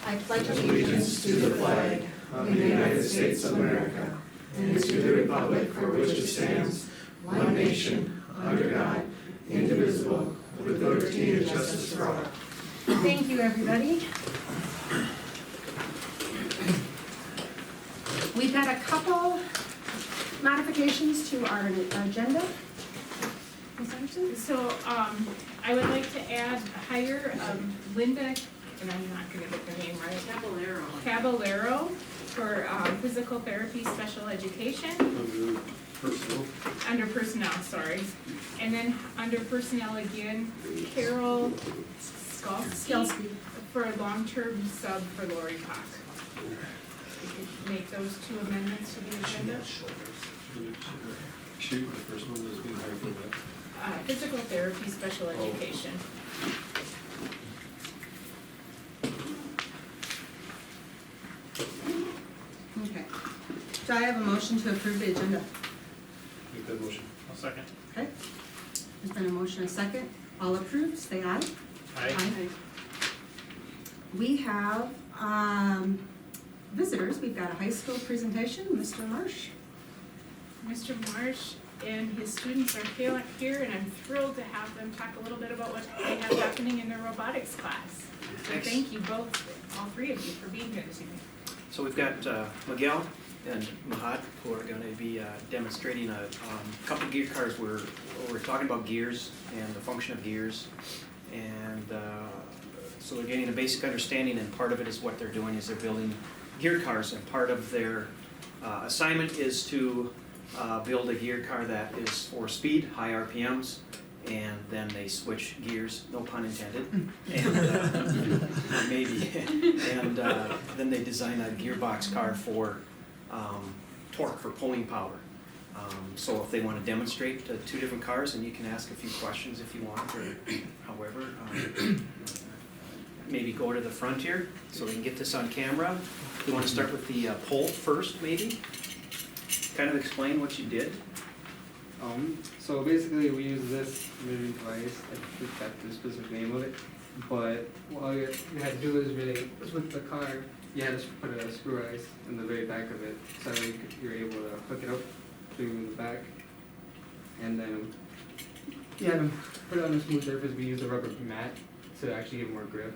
I pledge allegiance to the flag of the United States of America and to the republic for which it stands, one nation, under God, indivisible, with liberty and justice for all. Thank you, everybody. We've got a couple modifications to our agenda. Ms. Anderson? So, I would like to add hire Linda, and I'm not gonna get the name right. Caballero for physical therapy special education. Under personnel, sorry. And then under personnel again, Carol Skalski for long-term sub for Lori Pock. We could make those two amendments to the agenda. Shoot, the first one was being hired for that. Physical therapy special education. Okay. Do I have a motion to approve the agenda? Make that motion. I'll second. Okay. There's been a motion and a second. All approved, say aye. Aye. We have visitors. We've got a high school presentation. Mr. Marsh. Mr. Marsh and his students are here, and I'm thrilled to have them talk a little bit about what they have happening in their robotics class. So Thanks. thank you both, all three of you, for being here this evening. So we've got Miguel and Mahad who are going to be demonstrating a couple gear cars where we're talking about gears and the function of gears, and so they're getting a basic understanding, and part of it is what they're doing is they're building gear cars, and part of their assignment is to build a gear car that is for speed, high RPMs, and then they switch gears, no pun intended, and maybe, and then they design a gearbox car for torque, for pulling power. So if they want to demonstrate two different cars, and you can ask a few questions if you want, or however, maybe go to the front here so we can get this on camera. We want to start with the pull first, maybe. Kind of explain what you did. So basically we use this measuring device, I forgot the specific name of it, but all you had to do is with the car, you had to put a screw ice in the very back of it, so you're able to hook it up through the back, and then you had to put it on a smooth surface. We use a rubber mat to actually give more grip,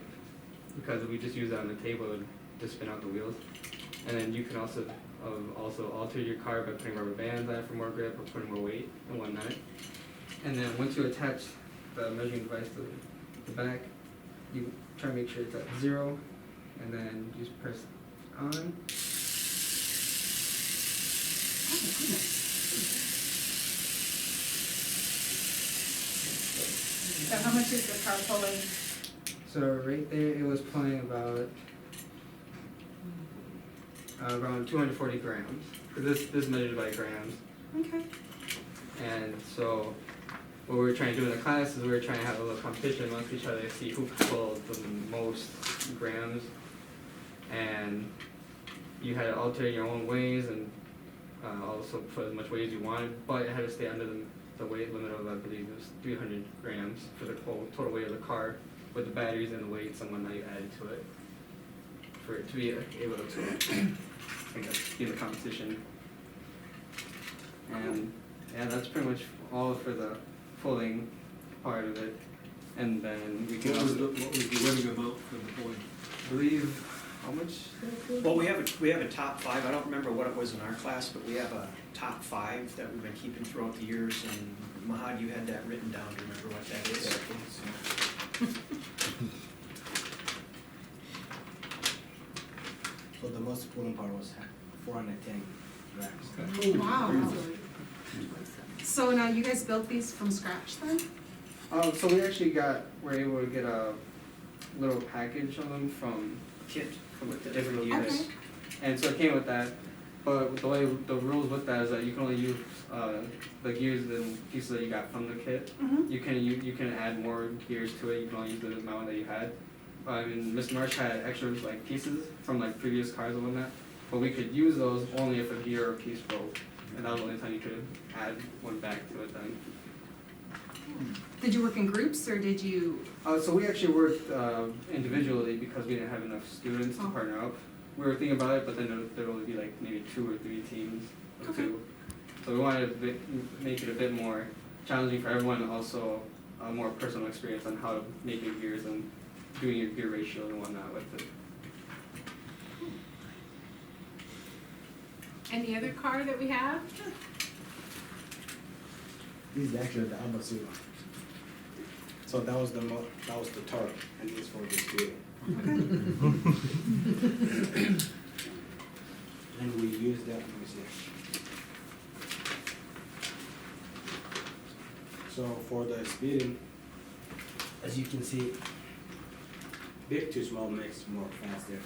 because if we just use it on the table, it would just spin out the wheels. And then you can also alter your car by putting rubber bands on it for more grip or putting more weight and whatnot. And then once you attach the measuring device to the back, you try to make sure it's at 0, and then you just press on. So how much is the car pulling? So right there, it was pulling about around 240 grams. Because this is measured by grams. Okay. And so what we were trying to do in the class is we were trying to have a little competition amongst each other to see who pulled the most grams. And you had to alter your own ways and also put as much weight as you wanted, but it had to stay under the weight limit of, I believe it was 300 grams for the total weight of the car, with the batteries and the weights and whatnot you added to it, for it to be able to, I guess, be in the competition. And yeah, that's pretty much all for the pulling part of it. And then we can What was also, the winning amount for the pulling? I believe, how much? Well, we have a top 5. I don't remember what it was in our class, but we have a top 5 that we've been keeping throughout the years. And Mahad, you had that written down. Do you remember what that is? So the most pulling power was 410 grams. Wow. So now you guys built these from scratch then? So we actually were able to get a little package of them from Kit with the different gears. Okay. And so it came with that, but the way the rules with that is that you can only use the gears and pieces that you got from the kit. Mm-hmm. You can add more gears to it. You can only use the amount that you had. I mean, Mr. Marsh had extra pieces from previous cars and whatnot, but we could use those only if a gear or piece broke, and that was the only time you could add one back to it then. Did you work in groups or did you, So we actually worked individually because we didn't have enough students to Oh. partner up. We were thinking about it, but then there would only be like maybe 2 or 3 teams of Okay. 2. So we wanted to make it a bit more challenging for everyone, and also a more personal experience on how to make your gears and doing your gear ratio and whatnot with it. And the other car that we have? This is actually the Alba Silva. So that was the torque, and this for the speed. And we use that, let me see. So for the speeding, as you can see, big to small makes more faster,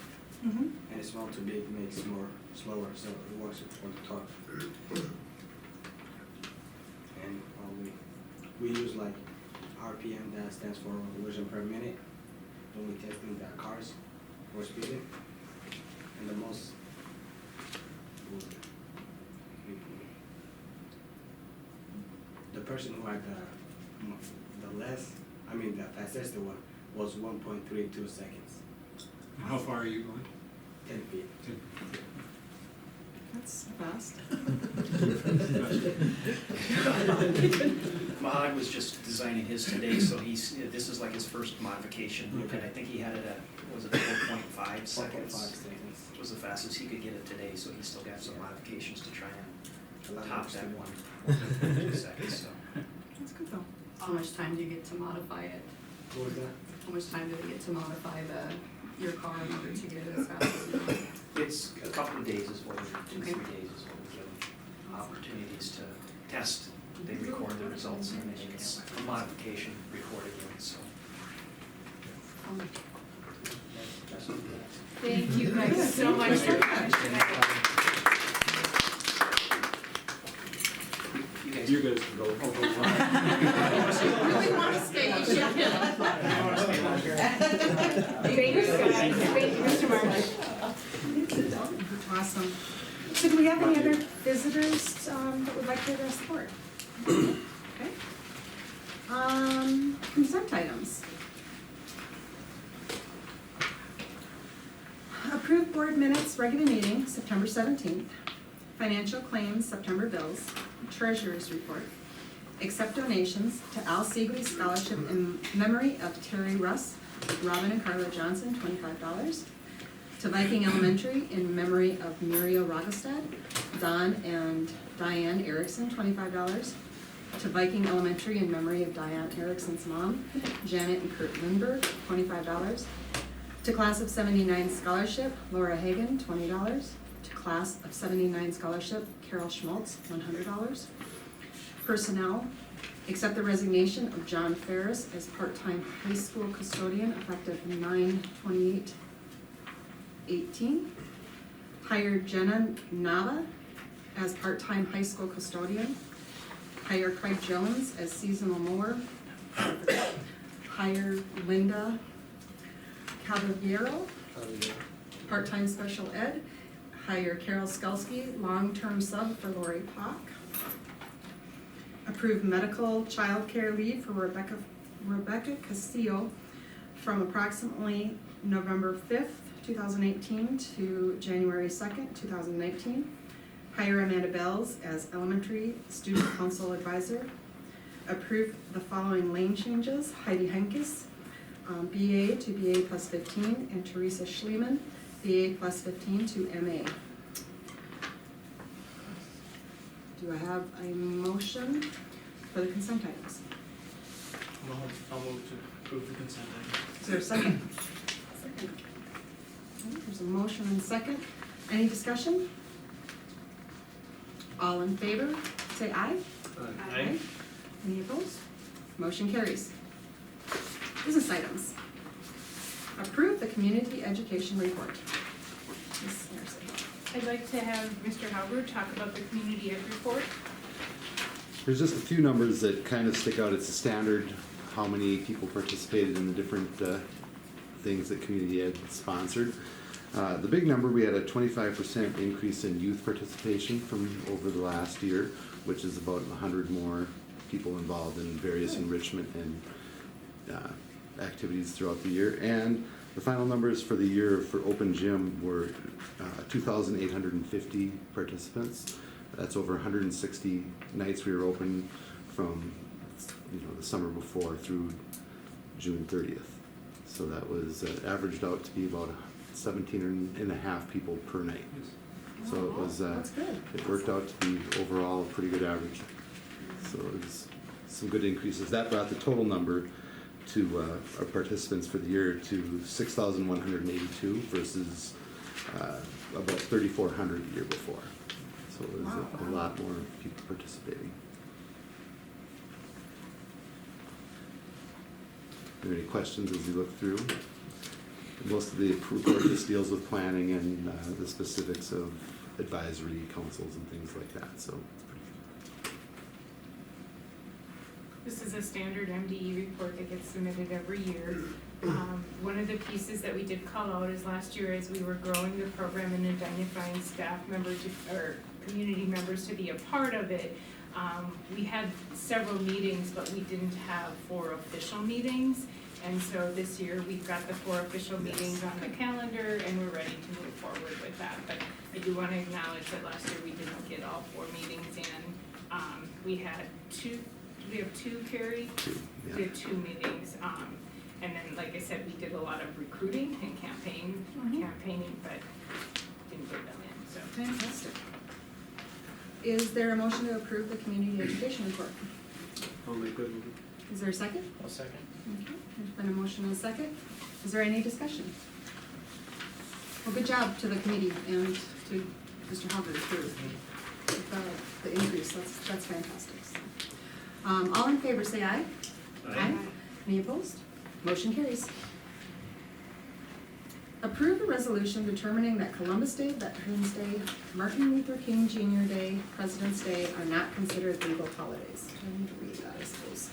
Mhm. and small to big makes more slower, so it works for the torque. And we use like RPM, that stands for revolution per minute, when we testing the cars for speeding. And the most, the person who had the fastest one was 1.32 seconds, How far are you going? 10 feet. That's fast. Mahad was just designing his today, so this is like his first modification. Okay. And I think he had it at, was it 4.5 4.5 seconds? seconds. It was the fastest he could get it today, so he still got some modifications to try A and lot top of that speed. 1.2 seconds, so. That's good though. How much time do you get to modify it? What was that? How much time do they get to modify your car in order to get it as fast as you want? It's a couple of days is what we, 2, Okay. 3 days is what we give them opportunities to test. They record the results and then it's a modification recorded in, so. That's what we asked. Thank you guys so much for coming tonight. You guys. You guys can go. Really want to stay, you should. Thank you guys, thank you, Mr. Marsh. Awesome. So do we have any other visitors that would like to address the board? Okay. Consent items. Approved board minutes, regular meeting, September 17th. Financial claims, September bills. Treasurer's report. Accept donations to Al Siegley Scholarship in memory of Terry Russ, Robin and Carla Johnson, $25. To Viking Elementary in memory of Muriel Rogestad, Don and Diane Erickson, $25. To Viking Elementary in memory of Diane Erickson's mom, Janet and Kurt Lindberg, $25. To Class of 79 Scholarship, Laura Hagan, $20. To Class of 79 Scholarship, Carol Schmaltz, $100. Personnel, accept the resignation of John Ferris as part-time high school custodian effective 9/28/18. Hire Jenna Nava as part-time high school custodian. Hire Craig Jones as seasonal mower. Hire Linda Caballero, part-time special ed. Hire Carol Skalsky, long-term sub for Lori Pock. Approve medical childcare leave for Rebecca Castillo from approximately November 5th, 2018 to January 2nd, 2019. Hire Amanda Bells as elementary student council advisor. Approve the following lane changes: Heidi Henkes, BA to BA plus 15, and Teresa Schliemann, BA plus 15 to MA. Do I have a motion for the consent items? I'll move to approve the consent item. Is there a second? Second. There's a motion and second. Any discussion? All in favor, say aye. Aye. Any opposed? Motion carries. Business items. Approve the community education report. Ms. Harrison. I'd like to have Mr. Halbert talk about the community ed report. There's just a few numbers that kind of stick out. It's a standard, how many people participated in the different things that Community Ed sponsored. The big number, we had a 25% increase in youth participation from over the last year, which is about 100 more people involved in various enrichment and activities throughout the year. And the final numbers for the year for Open Gym were 2,850 participants. That's over 160 nights we were open from the summer before through June 30th. So that was averaged out to be about 17 and a half people per night. So it was, That's good. it worked out to be overall a pretty good average. So it was some good increases. That brought the total number to our participants for the year to 6,182 versus about 3,400 the year before. So it was a lot more people participating. Are there any questions as you look through? Most of the report just deals with planning and the specifics of advisory councils and things like that, so it's pretty This is a standard MDE report that gets submitted every year. One of the pieces that we did call out is last year as we were growing the program and identifying staff members or community members to be a part of it. We had several meetings, but we didn't have 4 official meetings. And so this year, we've got the 4 official meetings on the calendar, and we're ready to move forward with that. But I do want to acknowledge that last year, we didn't get all 4 meetings in. We had 2, did we have 2, Carrie? 2, yeah. We had 2 meetings. And then, like I said, we did a lot of recruiting and campaigning, but didn't get them in, so. Fantastic. Is there a motion to approve the community education report? I'll make that motion. Is there a second? I'll second. Okay, there's been a motion and a second. Is there any discussion? Well, good job to the committee and to Mr. Hubbard for the increase. That's fantastic. So, all in favor, say aye. Aye. Any opposed? Motion carries. Approve a resolution determining that Columbus Day, Veterans Day, Martin Luther King Jr. Day, President's Day are not considered legal holidays. I need to read that, I suppose.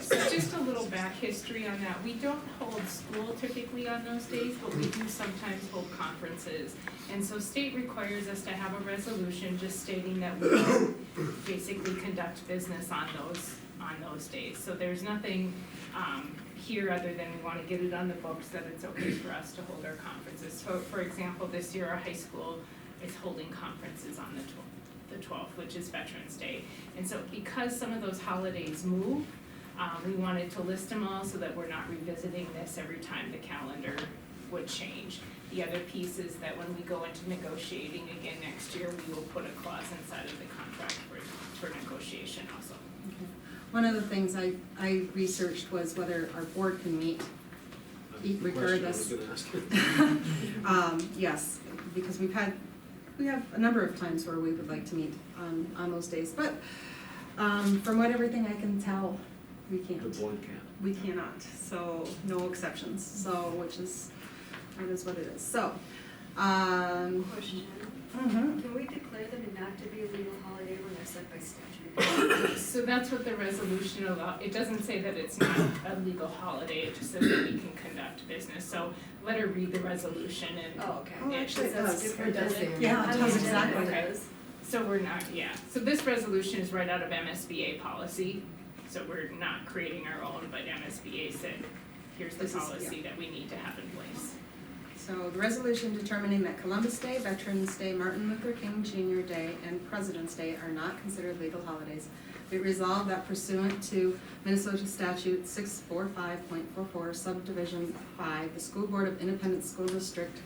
So just a little back history on that. We don't hold school typically on those days, but we do sometimes hold conferences. And so state requires us to have a resolution just stating that we will basically conduct business on those days. So there's nothing here other than we want to get it on the books that it's okay for us to hold our conferences. So for example, this year our high school is holding conferences on the 12th, which is Veterans Day. And so because some of those holidays move, we wanted to list them all so that we're not revisiting this every time the calendar would change. The other piece is that when we go into negotiating again next year, we will put a clause inside of the contract for negotiation also. Okay. One of the things I researched was whether our board can meet regardless. Yes, because we have a number of times where we would like to meet on those days, but from everything I can tell, we can't. The board can't. We cannot, so no exceptions, so that is what it is, so. Question, Mhm. can we declare them not to be a legal holiday when they're set by statute? So that's what the resolution allows. It doesn't say that it's not a legal holiday, it just says that we can conduct business. So let her read the resolution and. Oh, okay. Oh, actually, it does. Different, does it? Yeah, it does exactly. Okay. So we're not, yeah. So this resolution is right out of MSBA policy. So we're not creating our own, but MSBA said, here's the This is- policy that we need to have in place. So the resolution determining that Columbus Day, Veterans Day, Martin Luther King Jr. Day, and President's Day are not considered legal holidays. Be resolved that pursuant to Minnesota Statute 645.44, Subdivision 5, the School Board of Independent School District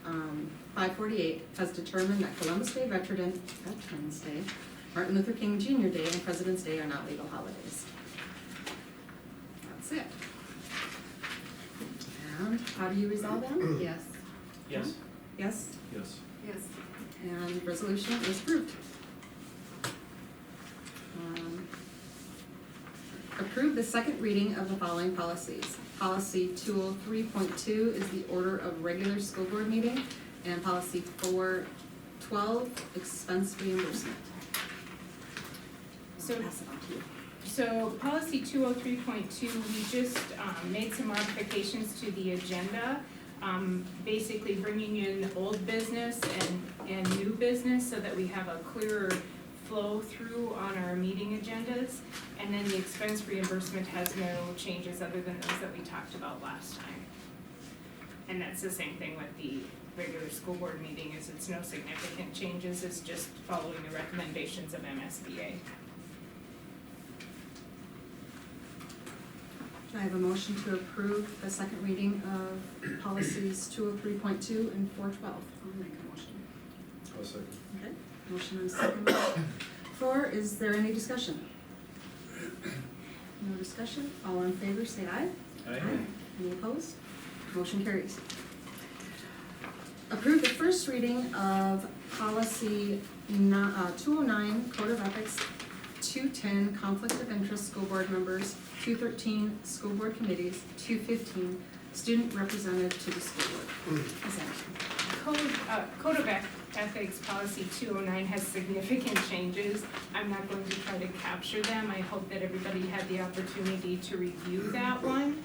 548 has determined that Columbus Day, Veterans Day, Martin Luther King Jr. Day, and President's Day are not legal holidays. That's it. And how do you resolve them? Yes. Yes. Yes? Yes. Yes. And resolution is approved. Approve the second reading of the following policies. Policy 203.2 is the order of regular school board meeting, and policy 412, expense reimbursement. So Pass it on to you. So policy 203.2, we just made some modifications to the agenda, basically bringing in old business and new business so that we have a clearer flow through on our meeting agendas. And then the expense reimbursement has no changes other than those that we talked about last time. And that's the same thing with the regular school board meeting, is it's no significant changes, it's just following the recommendations of MSBA. I have a motion to approve the second reading of policies 203.2 and 412. I'll make a motion. I'll second. Okay, motion and second. Floor, is there any discussion? No discussion? All in favor, say aye. Any opposed? Motion carries. Approve the first reading of policy 209, Code of Ethics, 210, Conflict of Interest, School Board Members, 213, School Board Committees, 215, Student Representative to the School Board. Is that Code of Ethics Policy 209 has significant changes. I'm not going to try to capture them. I hope that everybody had the opportunity to review that one.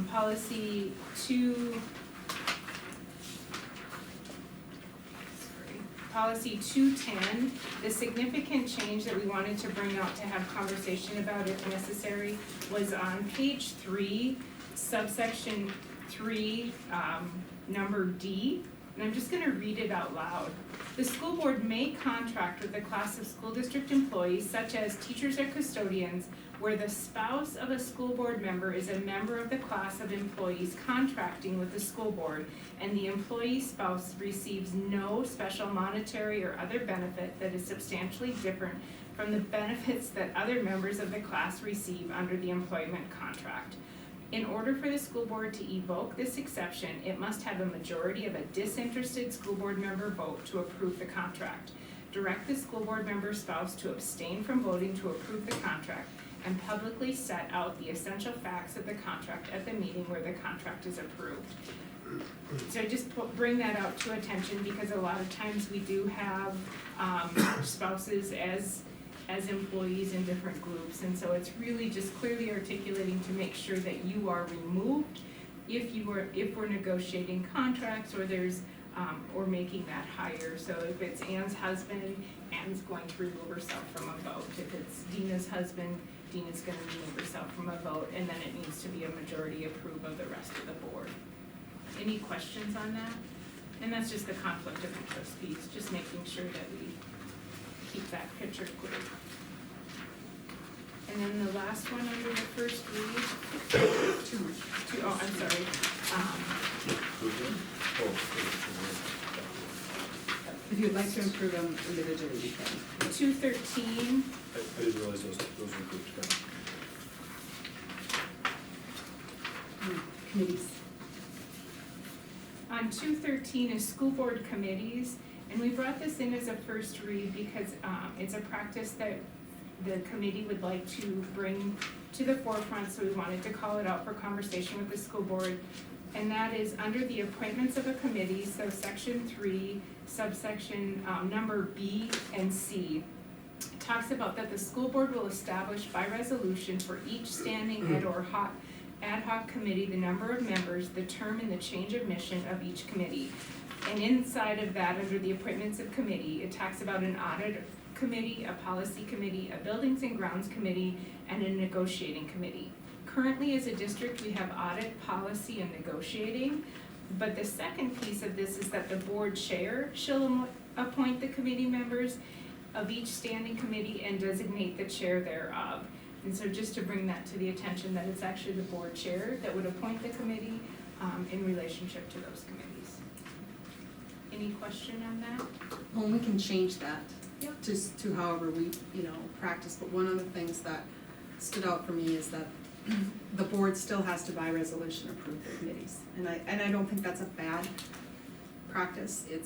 Policy 210, the significant change that we wanted to bring out to have conversation about if necessary was on page 3, subsection 3, number D, and I'm just gonna read it out loud. The school board may contract with a class of school district employees, such as teachers or custodians, where the spouse of a school board member is a member of the class of employees contracting with the school board, and the employee's spouse receives no special monetary or other benefit that is substantially different from the benefits that other members of the class receive under the employment contract. In order for the school board to evoke this exception, it must have a majority of a disinterested school board member vote to approve the contract. Direct the school board member's spouse to abstain from voting to approve the contract, and publicly set out the essential facts of the contract at the meeting where the contract is approved. So I just bring that out to attention because a lot of times we do have spouses as employees in different groups, and so it's really just clearly articulating to make sure that you are removed if we're negotiating contracts or there's or making that higher. So if it's Ann's husband, Ann's going to remove herself from a vote. If it's Dina's husband, Dina's gonna remove herself from a vote, and then it needs to be a majority approve of the rest of the board. Any questions on that? And that's just the conflict of interest piece, just making sure that we keep that picture clear. And then the last one under the first read, I'm sorry. If you'd like to improve them individually, you can. 213, I didn't realize those were grouped. Committees. on 213 is school board committees, and we brought this in as a first read because it's a practice that the committee would like to bring to the forefront, so we wanted to call it out for conversation with the school board. And that is under the appointments of a committee, so section 3, subsection number B and C. It talks about that the school board will establish by resolution for each standing ad hoc committee the number of members, the term, and the change of mission of each committee. And inside of that, under the appointments of committee, it talks about an audit committee, a policy committee, a buildings and grounds committee, and a negotiating committee. Currently, as a district, we have audit, policy, and negotiating, but the second piece of this is that the board chair shall appoint the committee members of each standing committee and designate the chair thereof. And so just to bring that to the attention that it's actually the board chair that would appoint the committee in relationship to those committees. Any question on that? Well, we can change that Yep. just to however we, practice, but one of the things that stood out for me is that the board still has to by resolution approve the committees. And I don't think that's a bad practice. It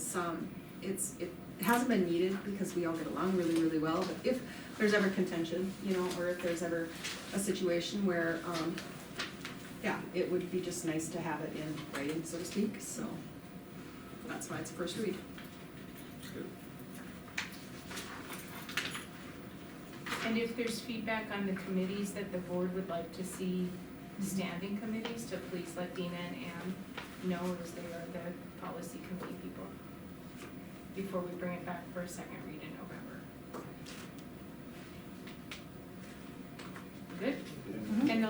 hasn't been needed because we all get along really, really well, but if there's ever contention, or if there's ever a situation where, it would be just nice to have it in writing, so to speak, so that's why it's first read. And if there's feedback on the committees that the board would like to see standing committees, to please let Dina and Ann know, as they are the policy committee people, before we bring it back for a second read in November.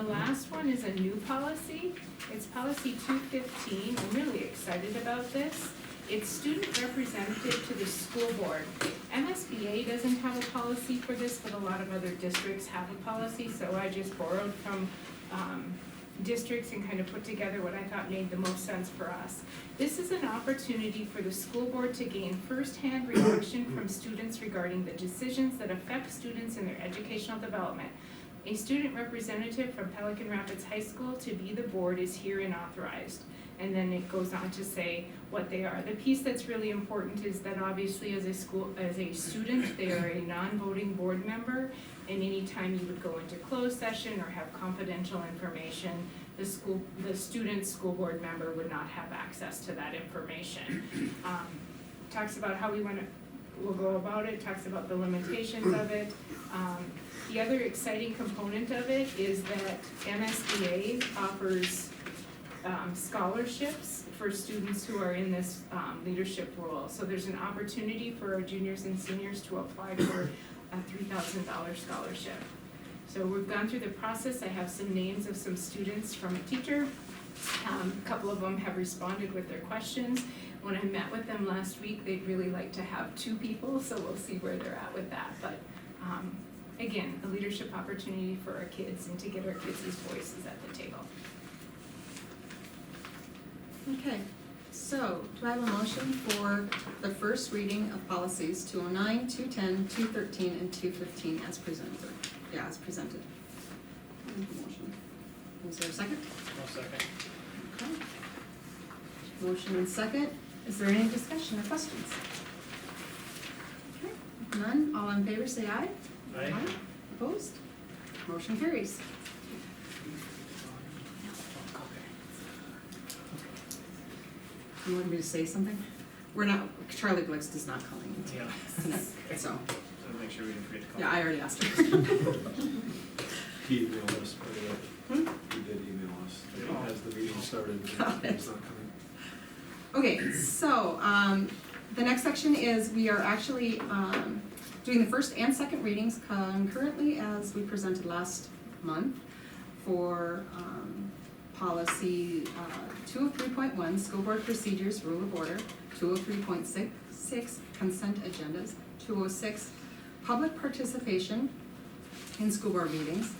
the last one is a new policy. It's policy 215. I'm really excited about this. It's student representative to the school board. MSBA doesn't have a policy for this, but a lot of other districts have a policy, so I just borrowed from districts and kind of put together what I thought made the most sense for us. This is an opportunity for the school board to gain firsthand reaction from students regarding the decisions that affect students in their educational development. A student representative from Pelican Rapids High School to be the board is herein authorized. And then it goes on to say what they are. The piece that's really important is that obviously as a student, they are a non-voting board member, and anytime you would go into closed session or have confidential information, the student school board member would not have access to that information. Talks about how we'll go about it, talks about the limitations of it. The other exciting component of it is that MSBA offers scholarships for students who are in this leadership role. So there's an opportunity for our juniors and seniors to apply for a $3,000 scholarship. So we've gone through the process. I have some names of some students from a teacher. A couple of them have responded with their questions. When I met with them last week, they'd really like to have 2 people, so we'll see where they're at with that. But again, a leadership opportunity for our kids and to get our kids' voices at the table. Okay, so do I have a motion for the first reading of policies 209, 210, 213, and 215 as presented? Yeah, as presented. I make a motion. Is there a second? I'll second. Okay. Motion and second. Is there any discussion or questions? Okay, if none, all in favor say aye. Aye. Opposed? Motion carries. You want me to say something? We're not, Charlie Blix does not call in Yeah. tonight, so, So make sure we didn't forget to call. yeah, I already asked her. He emailed us, by the way. Hmm? He did email us, Oh. as the meeting started, Got it. he's not coming. Okay, so, the next section is we are actually, doing the first and second readings concurrently as we presented last month for, policy, 203.1, school board procedures, rule of order, 203.6, consent agendas, 206, public participation in school board meetings,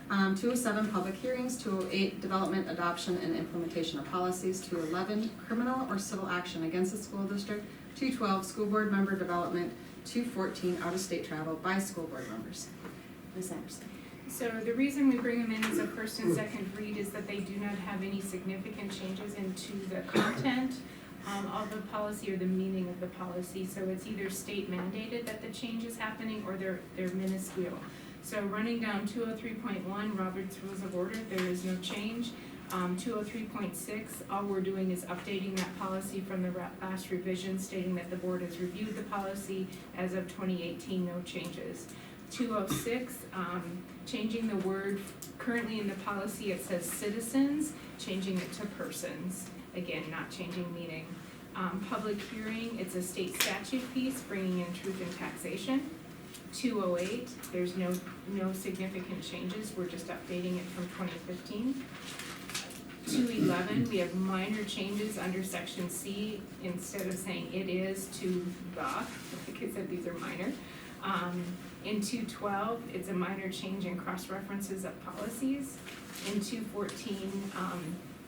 207, public hearings, 208, development, adoption, and implementation of policies, 211, criminal or civil action against the school district, 212, school board member development, 214, out-of-state travel by school board members. Ms. Anderson. So the reason we bring them in as a first and second read is that they do not have any significant changes into the content of the policy or the meaning of the policy. So it's either state mandated that the change is happening or they're minuscule. So running down 203.1, Robert's Rules of Order, there is no change. 203.6, all we're doing is updating that policy from the last revision, stating that the board has reviewed the policy as of 2018, no changes. 206, changing the word, currently in the policy it says citizens, changing it to persons, again, not changing meaning. Public hearing, it's a state statute piece, bringing in truth in taxation. 208, there's no significant changes, we're just updating it from 2015. 211, we have minor changes under section C, instead of saying it is to the, like I said, these are minor. In 212, it's a minor change in cross-references of policies. In 214,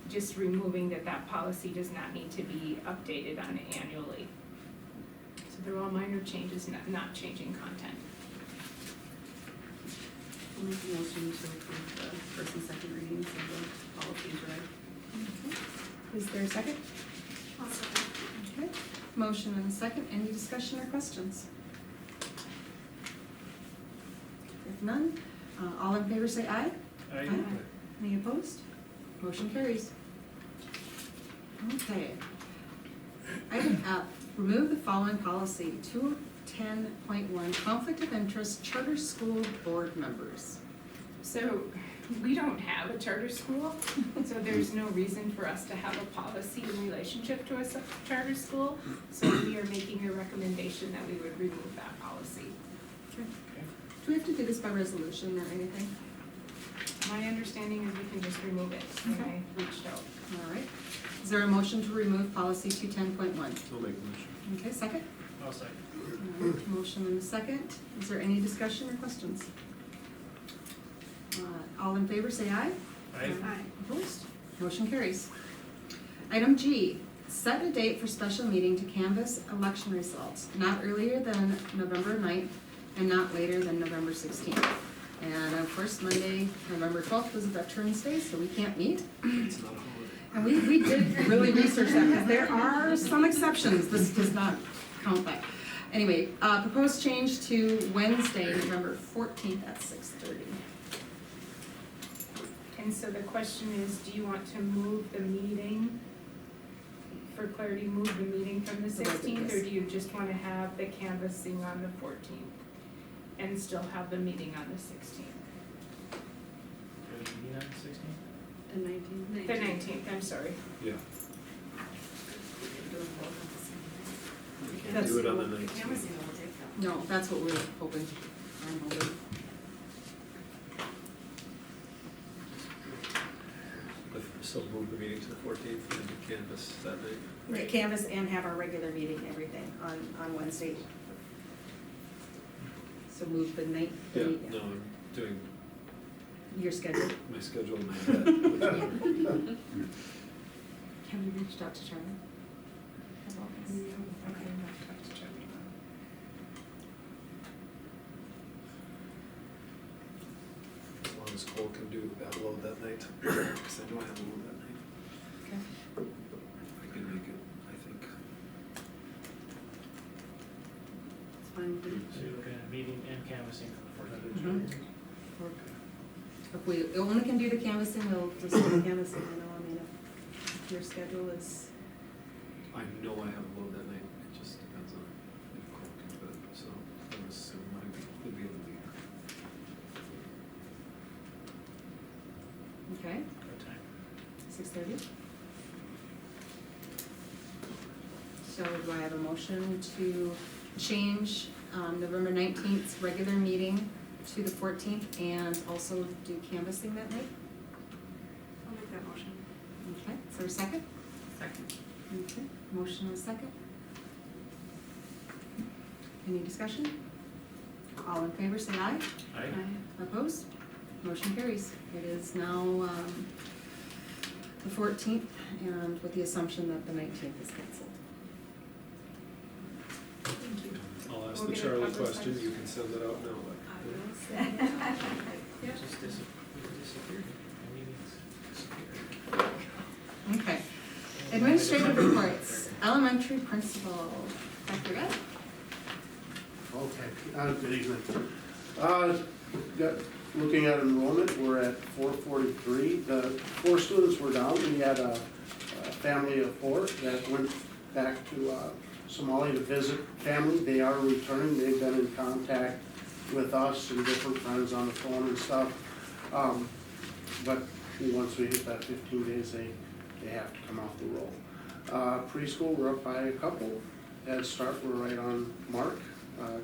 just removing that policy does not need to be updated on annually. So they're all minor changes, not changing content. I'll make a motion to approve the first and second readings of the policies read. Is there a second? I'll second. Okay, motion and a second, any discussion or questions? If none, all in favor say aye. Aye. Any opposed? Motion carries. Okay. Item F, remove the following policy, 210.1, conflict of interest, charter school board members. So we don't have a charter school, so there's no reason for us to have a policy in relationship to a charter school. So we are making a recommendation that we would remove that policy. Do we have to do this by resolution or anything? My understanding is we can just remove it, when I reached out. All right. Is there a motion to remove policy 210.1? I'll make a motion. Okay, second? I'll second. All right, motion and a second. Is there any discussion or questions? All in favor, say aye. Aye. Opposed? Motion carries. Item G, set a date for special meeting to canvass election results, not earlier than November 9th and not later than November 16th. And of course, Monday, November 12th was Veterans Day, so we can't meet. It's not a holiday. And we did really research that, because there are some exceptions, this does not count that. Anyway, proposed change to Wednesday, November 14th at 6:30. And so the question is, do you want to move the meeting, for clarity, move the meeting from the The regular, 16th, or yes. do you just wanna have the canvassing on the 14th? And still have the meeting on the 16th? Meeting on the 16th? And 19? The 19th, I'm sorry. Yeah, we can't That's- do it on the 19th. Canvassing will take that. No, that's what we're hoping, I'm hoping. So move the meeting to the 14th and do canvas that night. Right, canvass and have our regular meeting, everything on Wednesday. So move the night, Yeah, no, I'm doing your schedule. my schedule in my head. whichever. Have you reached out to Charlie? About this? Okay, I'll talk to Charlie. As long as Cole can do that load that night, because I know I have a load that night. Okay. I can make it, I think. It's fine with me. So you're looking at meeting and canvassing for the 14th? Mhm. If we only can do the canvassing, we'll just do the canvassing, you know, I mean, if your schedule is, I know I have a load that night, it just depends on if Cole can do it, so I would assume I would be able to be here. okay, What time? 6:30? So do I have a motion to change November 19th's regular meeting to the 14th and also do canvassing that night? I'll make that motion. Okay, is there a second? Second. Okay, motion and a second. Any discussion? All in favor, say aye. Aye. Opposed? Motion carries. It is now the 14th, and with the assumption that the 19th is canceled. Thank you. I'll ask We'll the get a Charlie cover question, size. you can send it out now. I will say that. Yeah. Just disappeared. The meetings disappeared. Okay. Administrative reports. Elementary principal. Dr. Ed? Okay, good evening. Looking at enrollment, we're at 443. The 4 students were down. We had a family of 4 that went back to Somalia to visit family. They are returning. They've been in contact with us and different friends on the phone and stuff. But once we hit that 15 days, they have to come off the roll. Preschool, we're up by a couple. Head Start, we're right on mark.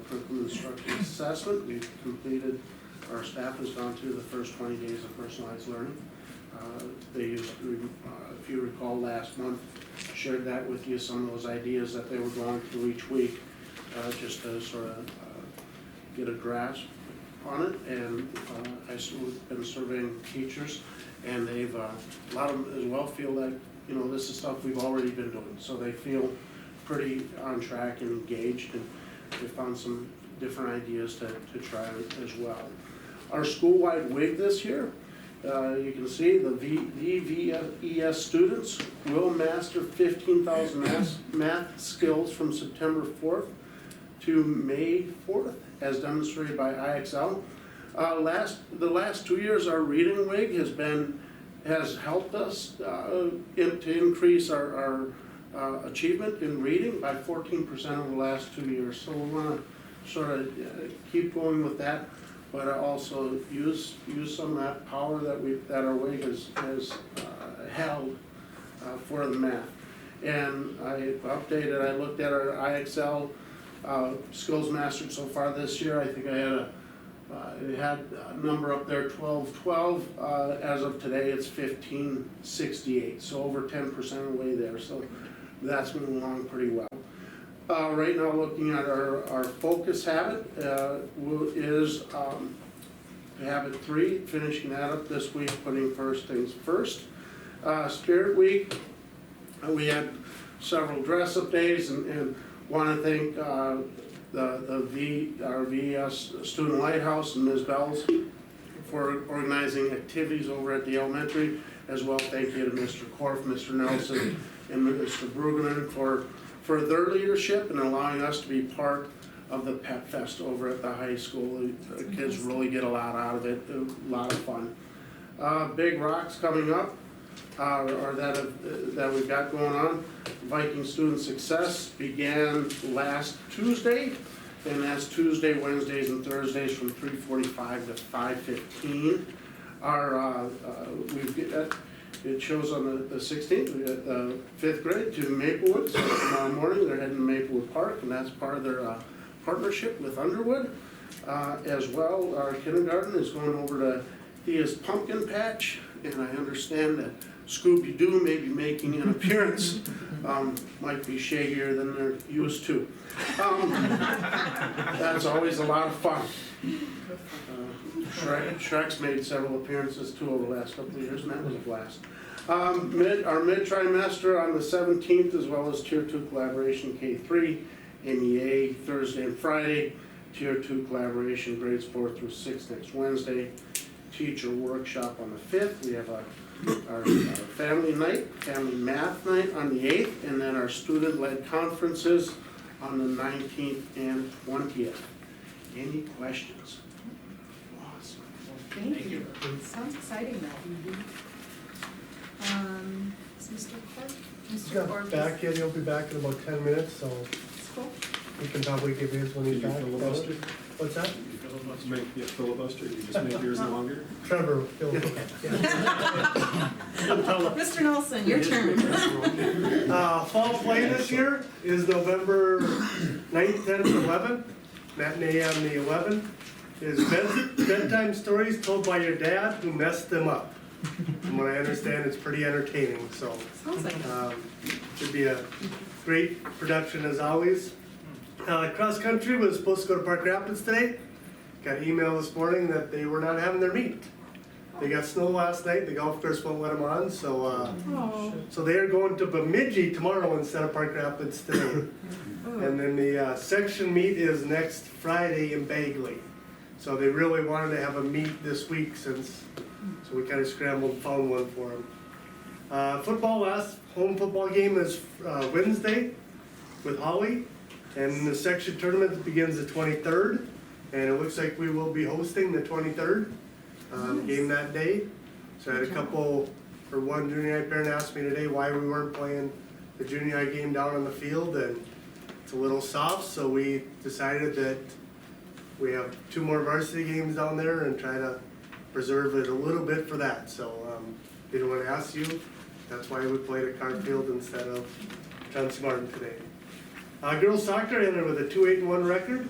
Curriculum instruction assessment, we've completed, our staff has gone through the first 20 days of personalized learning. They used, if you recall last month, shared that with you, some of those ideas that they were going through each week, just to sort of get a grasp on it. And I've been surveying teachers, and they've, a lot of them as well feel that, you know, this is stuff we've already been doing. So they feel pretty on track and engaged, and they found some different ideas to try as well. Our school-wide WIG this year, you can see the VES students will master 15,000 math skills from September 4th to May 4th, as demonstrated by IXL. The last 2 years, our reading WIG has helped us to increase our achievement in reading by 14% over the last 2 years. So we want to sort of keep going with that, but also use some of that power that our WIG has held for the math. And I looked at our IXL skills mastered so far this year. I think I had It had a number up there, 1212, as of today, it's 1568, so over 10% of the way there, so that's moving along pretty well. Right now, looking at our focus habit, is habit 3, finishing that up this week, putting first things first. Spirit Week, we had several dress-up days, and want to thank our VES Student Lighthouse and Ms. Bells for organizing activities over at the elementary. As well, thank you to Mr. Korf, Mr. Nelson, and Mr. Brueggemann for their leadership and allowing us to be part of the Pep Fest over at the high school. The kids really get a lot out of it, a lot of fun. Big rocks coming up, or that we've got going on. Viking Student Success began last Tuesday, and that's Tuesday, Wednesdays, and Thursdays from 3:45 to 5:15. It shows on the 16th, we got 5th grade to Maplewood, so tomorrow morning they're heading to Maplewood Park, and that's part of their partnership with Underwood. As well, our kindergarten is going over to Thea's Pumpkin Patch, and I understand that Scooby-Doo may be making an appearance. Might be shaggier than they're used to. That's always a lot of fun. Shrek's made several appearances too over the last couple of years, and that was a blast. Our mid-trimester on the 17th, as well as Tier 2 collaboration K3, MEA Thursday and Friday, Tier 2 collaboration grades 4 through 6 next Wednesday, teacher workshop on the 5th. We have our family night, family math night on the 8th, and then our student-led conferences on the 19th and 20th. Any questions? Awesome. Thank you. Sounds exciting though. Is Mr. Clark? He's not back yet, he'll be back in about 10 minutes, so Cool. we can probably give his when he's Can back. you filibuster? What's that? Make you filibuster, you just make yours longer? Trevor, Mr. Nelson, your turn. fall play this year is November 9th, 10th, 11th, matinee on the 11th. Is bedtime stories told by your dad who messed them up. From what I understand, it's pretty entertaining, so. Sounds like it. Should be a great production as always. Cross country was supposed to go to Park Rapids today. Got an email this morning that they were not having their meet. They got snow last night, the golf course won't let them on, so so they are going to Bemidji tomorrow instead of Park Rapids today. And then the section meet is next Friday in Bagley. So they really wanted to have a meet this week so we kind of scrambled and found one for them. Football, last home football game is Wednesday with Holly. And the section tournament begins the 23rd. And it looks like we will be hosting the 23rd game that day. So I had one junior high parent asked me today why we weren't playing the junior high game down on the field, and it's a little soft, so we decided that we have 2 more varsity games down there and try to preserve it a little bit for that. So didn't want to ask you, that's why we played at Cartfield instead of Johnson Martin today. Girls soccer ended with a 2-8-1 record.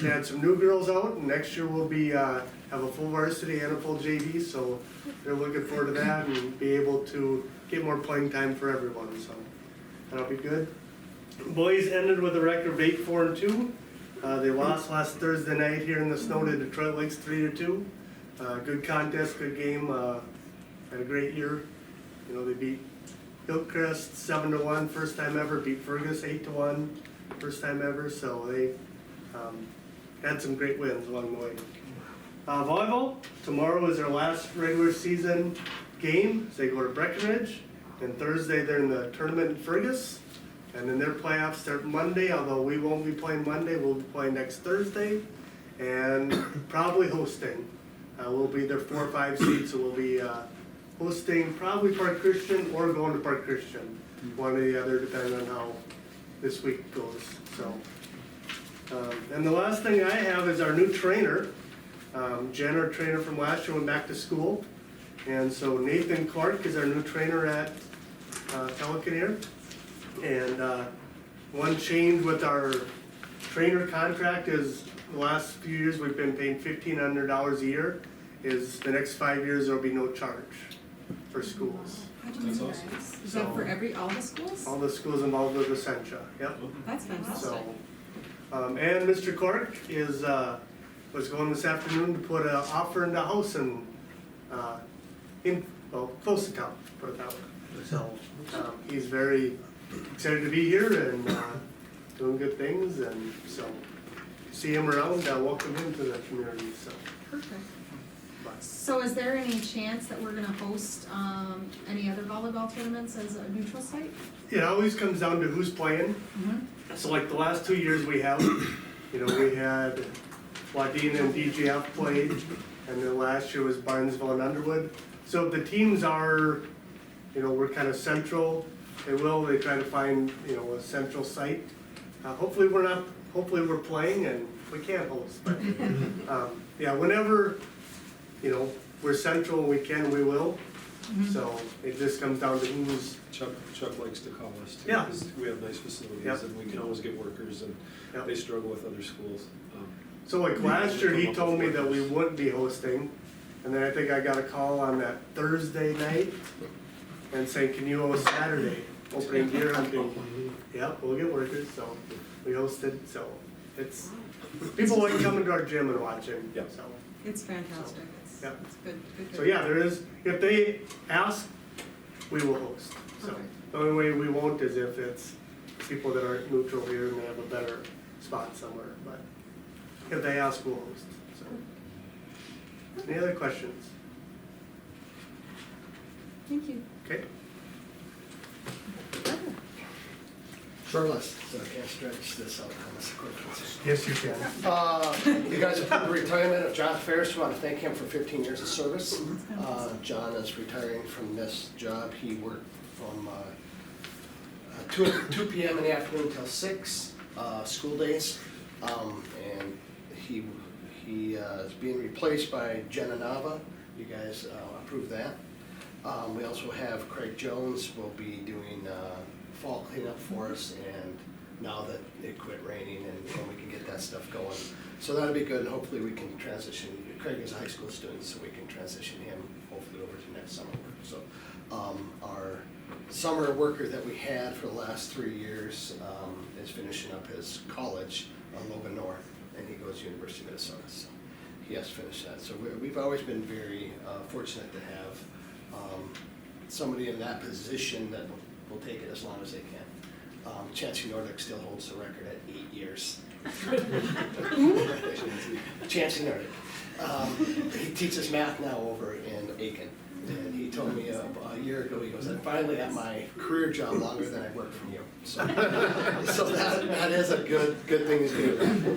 They had some new girls out, and next year we'll be have a full varsity and a full JV, so they're looking forward to that and be able to get more playing time for everyone, so that'll be good. Boys ended with a record of 8-4-2. They lost last Thursday night here in the snow to Detroit Lakes 3-2. Good contest, good game. Had a great year. You know, they beat Hillcrest 7-1, first time ever. Beat Fergus 8-1, first time ever. So they had some great wins along the way. Volleyball, tomorrow is their last regular season game. So they go to Breckenridge, and Thursday they're in the tournament in Fergus. And then their playoffs start Monday, although we won't be playing Monday, we'll be playing next Thursday, and probably hosting. We'll be their 4 or 5 seed, so we'll be hosting probably Park Christian or going to Park Christian, one or the other, depending on how this week goes. So, and the last thing I have is our new trainer. Jen, our trainer from last year, went back to school, and so Nathan Clark is our new trainer at Pelican here. And one change with our trainer contract is the last few years, we've been paying $1,500 a year, is the next 5 years, there'll be no charge for schools. How'd you do that? Is that for all the schools? All the schools involved with Essentia, yep. That's fantastic. So, and Mr. Cork is, was going this afternoon to put an offer in the house and, close to town, put it that way. So, he's very excited to be here and, doing good things, and so, see him around, welcome him to the community, so. Perfect. But, So is there any chance that we're gonna host, any other volleyball tournaments as a neutral site? it always comes down to who's playing. So like the last 2 years we have, you know, we had Wadena and DGF played, and then last year was Barnesville and Underwood. So if the teams are, you know, we're kind of central, they try to find, you know, a central site. Hopefully we're playing and we can't host, but, yeah, whenever, you know, we're central and we can, we will. So it just comes down to who's, Chuck likes to call us too, Yeah. because we have nice facilities Yep. and we can always get workers and Yep. they struggle with other schools. so like last year, he told me that we wouldn't be hosting. And then I think I got a call on that Thursday night and saying, can you host Saturday, opening deer hunting? Yep, we'll get workers, so we hosted, so it's, people like coming to our gym and watching, Yep. so. It's fantastic. It's, Yep. it's good. So yeah, there is, if they ask, we will host, so. Okay. The only way we won't is if it's people that aren't neutral here and they have a better spot somewhere, but if they ask, we'll host, so. Any other questions? Thank you. Okay. Short list, so I can't stretch this out unless the clerk wants it. Yes, you can. You guys approved the retirement of John Ferris. We want to thank him for 15 years of service. John is retiring from this job. He worked from 2 p.m. in the afternoon until 6, school days. And he is being replaced by Jenna Nava. You guys approved that. We also have Craig Jones will be doing fall cleanup for us, and now that it quit raining and we can get that stuff going. So that'll be good, and hopefully we can transition, Craig is a high school student, so we can transition him hopefully over to next summer work. So our summer worker that we had for the last 3 years is finishing up his college on Logan North, and he goes to University of Minnesota, so he has to finish that. So we've always been very fortunate to have somebody in that position that will take it as long as they can. Chancey Nordic still holds the record at 8 years. Chancey Nordic. He teaches math now over in Aiken. And he told me a year ago, he goes, I'm finally at my career job longer than I worked from you. So, so that is a good thing to do.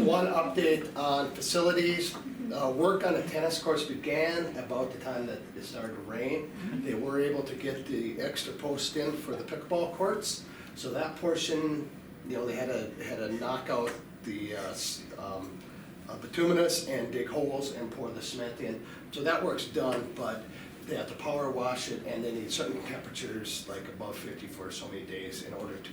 One update on facilities. Work on the tennis courts began about the time that it started to rain. They were able to get the extra posts in for the pickleball courts. So that portion, you know, they had to knock out the bituminous and dig holes and pour the cement in. So that work's done, but they have to power wash it, and they need certain temperatures, like above 50 for so many days in order to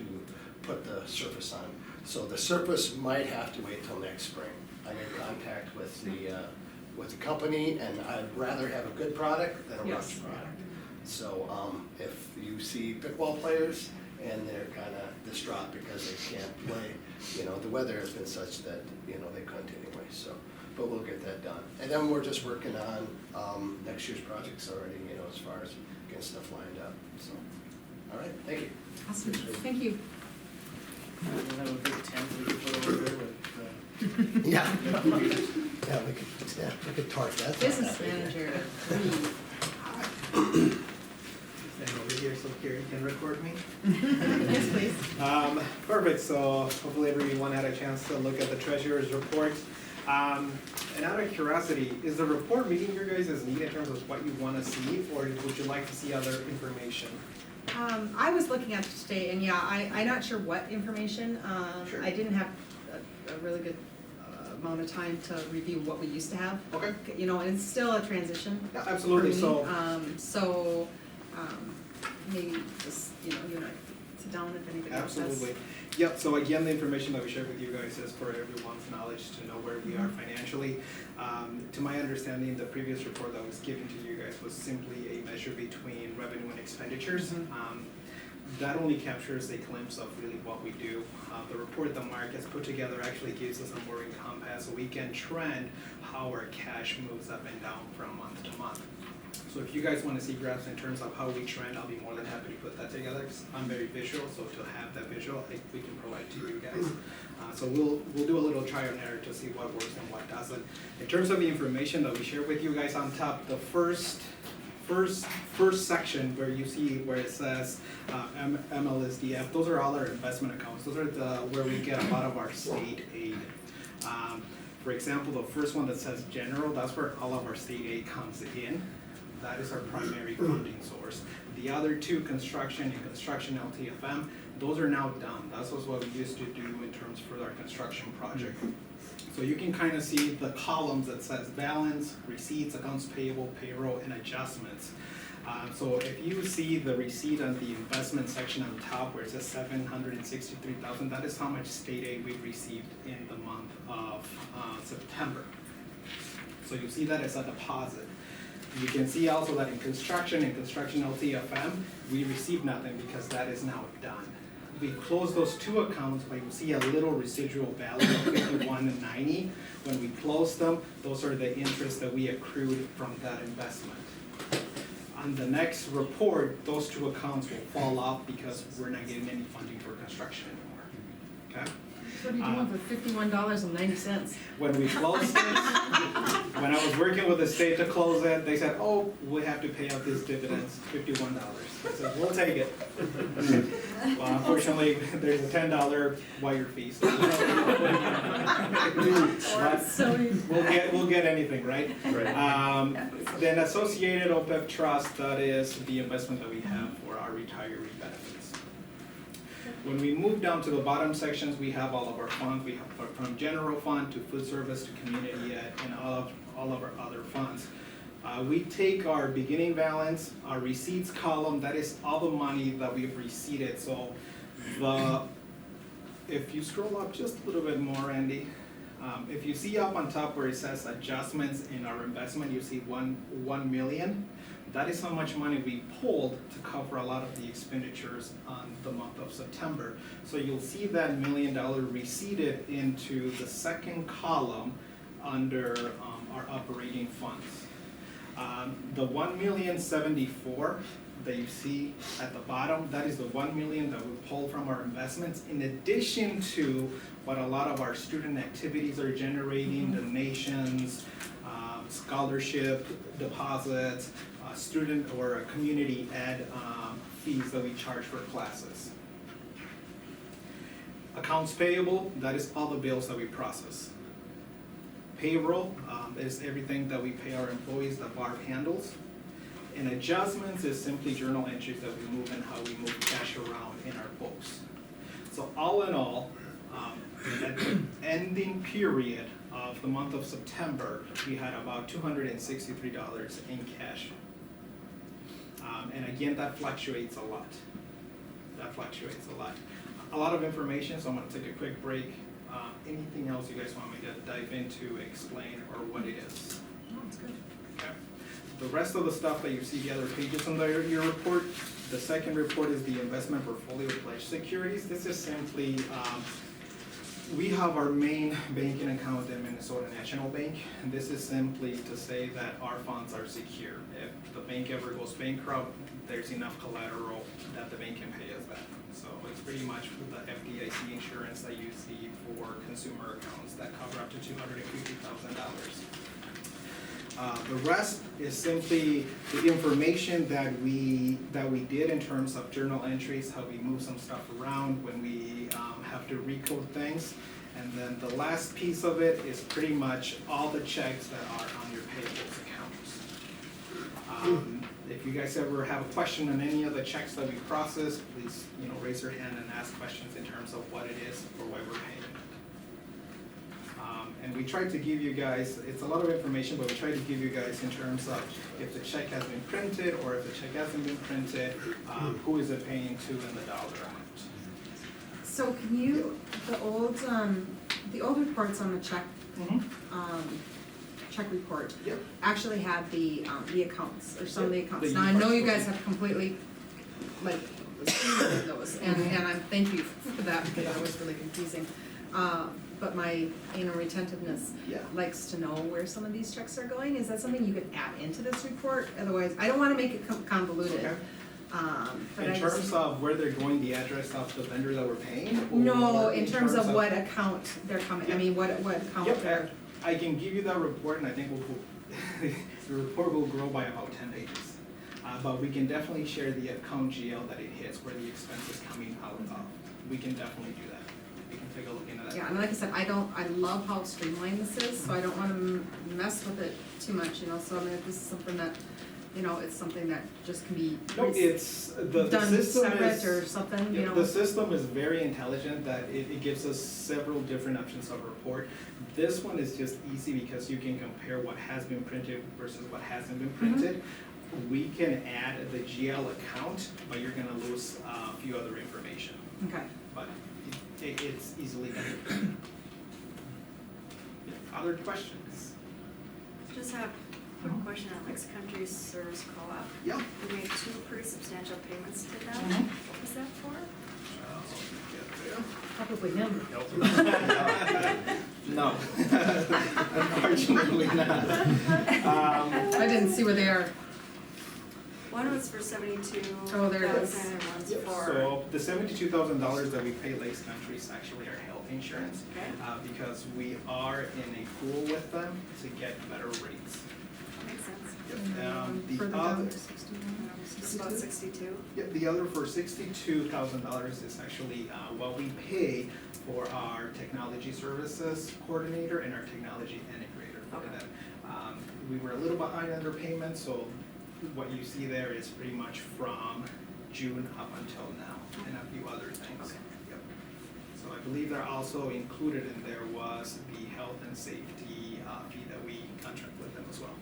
put the surface on. So the surface might have to wait till next spring. I'm in contact with the company, and I'd rather have a good product than a rushed product. So if you see pickleball players and they're kind of distraught because they can't play, you know, the weather has been such that, you know, they couldn't anyway. So, but we'll get that done. And then we're just working on next year's projects already, you know, as far as getting stuff lined up. So, all right, thank you. Awesome. Thank you. We'll have a big tent we can put over there with, Yeah. We could tarp that. Business manager. Stand over here so Carrie can record me. Yes, please. Perfect, so hopefully everyone had a chance to look at the treasurer's report. And out of curiosity, is the report meeting your guys' need in terms of what you want to see, or would you like to see other information? I was looking at it today, and yeah, I'm not sure what information. Sure. I didn't have a really good amount of time to review what we used to have. Okay. You know, and it's still a transition. Yeah, absolutely, for me. so. So, maybe just, you know, it down if anybody else has. Absolutely. Yep, so again, the information that we share with you guys is for everyone's knowledge to know where we are financially. To my understanding, the previous report that was given to you guys was simply a measure between revenue and expenditures. That only captures a glimpse of really what we do. The report that Mark has put together actually gives us a more compass, so we can trend how our cash moves up and down from month to month. So if you guys want to see graphs in terms of how we trend, I'll be more than happy to put that together, 'cause I'm very visual, so to have that visual, I think we can provide to you guys. So we'll do a little trial and error to see what works and what doesn't. In terms of the information that we share with you guys on top, the first section where you see where it says MLSDF, those are all our investment accounts. Those are where we get a lot of our state aid. For example, the first one that says general, that's where all of our state aid comes in. That is our primary funding source. The other two, construction and construction LTFM, those are now done. That's what we used to do in terms for our construction project. So you can kind of see the columns that says balance, receipts, accounts payable, payroll, and adjustments. So if you see the receipt on the investment section on top where it says $763,000, that is how much state aid we received in the month of September. So you see that as a deposit. You can see also that in construction and construction LTFM, we received nothing because that is now done. We close those two accounts, but you see a little residual balance of $51.90. When we close them, those are the interests that we accrued from that investment. On the next report, those two accounts will fall off because we're not getting any funding for construction anymore. Okay? What are you doing for $51.90? When we closed it, when I was working with the state to close it, they said, oh, we have to pay out these dividends, $51. I said, we'll take it. Well, unfortunately, there's a $10 wire fee. So we'll get anything, right? Then Associated OPEB Trust, that is the investment that we have for our retiree benefits. When we move down to the bottom sections, we have all of our funds. We have from general fund to food service to community ed and all of our other funds. We take our beginning balance, our receipts column, that is all the money that we've receipted. So if you scroll up just a little bit more, Andy, if you see up on top where it says adjustments in our investment, you see 1 million. That is how much money we pulled to cover a lot of the expenditures on the month of September. So you'll see that $1 million receipted into the second column under our operating funds. The $1,074,000 that you see at the bottom, that is the $1 million that we pull from our investments, in addition to what a lot of our student activities are generating, donations, scholarship deposits, student or community ed fees that we charge for classes. Accounts payable, that is all the bills that we process. Payroll is everything that we pay our employees that Barb handles. And adjustments is simply journal entries that we move and how we move cash around in our books. So all in all, at the ending period of the month of September, we had about $263 in cash. And again, that fluctuates a lot. A lot of information, so I'm gonna take a quick break. Anything else you guys want me to dive into, explain, or what it is? No, it's good. Okay. The rest of the stuff that you see, the other pages on your report, the second report is the investment portfolio pledge securities. This is simply, we have our main banking account at Minnesota National Bank, and this is simply to say that our funds are secure. If the bank ever goes bankrupt, there's enough collateral that the bank can pay us back. So it's pretty much the FDIC insurance that you see for consumer accounts that cover up to $250,000. The rest is simply the information that we did in terms of journal entries, how we move some stuff around when we have to recode things. And then the last piece of it is pretty much all the checks that are on your payables accounts. If you guys ever have a question on any of the checks that we process, please raise your hand and ask questions in terms of what it is or why we're paying it. And we tried to give you guys, it's a lot of information, but we tried to give you guys in terms of if the check has been printed or if the check hasn't been printed, who is it paying to and the dollar amount. So can you, the old reports on the check, check report Yep. actually had the accounts, or some of the accounts. The Now, I know you parts. guys have completely, like, streamlined those, and I thank you for that, because that was really confusing. But my anal retentiveness Yeah. likes to know where some of these checks are going. Is that something you could add into this report? Otherwise, I don't wanna make it convoluted. Okay. But In I terms just, of where they're going, the address of the vendor that we're paying? no, or in terms of what account they're coming, I mean, what account Yep, they're. I can give you that report, and I think the report will grow by about 10 pages. But we can definitely share the account GL that it hits, where the expense is coming out of. We can definitely do that. We can take a look into that. Yeah, and like I said, I love how streamlined this is, so I don't wanna mess with it too much, you know, so I mean, if this is something that, you know, it's something that just can be No, it's, the done system separate is. or something, you Yeah, know. the system is very intelligent, that it gives us several different options of report. This one is just easy because you can compare what has been printed versus what hasn't been printed. We can add the GL account, but you're gonna lose a few other information, Okay. but it's easily done. Yeah, other questions? Just have a quick question on Lakes Country Service Co-op. Yeah. We made 2 pretty substantial payments to them. What was that for? Probably him. No, unfortunately not. I didn't see where they are. One was for 72,000 Oh, there it is. and one's for. So the $72,000 that we pay Lakes Country is actually our health insurance, Okay. because we are in a pool with them to get better rates. Makes sense. The Further other, down to 61. It's about 62. the other for $62,000 is actually what we pay for our technology services coordinator and our technology integrator for Okay. them. We were a little behind under payments, so what you see there is pretty much from June up until now, and a few other things. Okay. Yep. So I believe they're also included in there was the health and safety fee that we contract with them as well.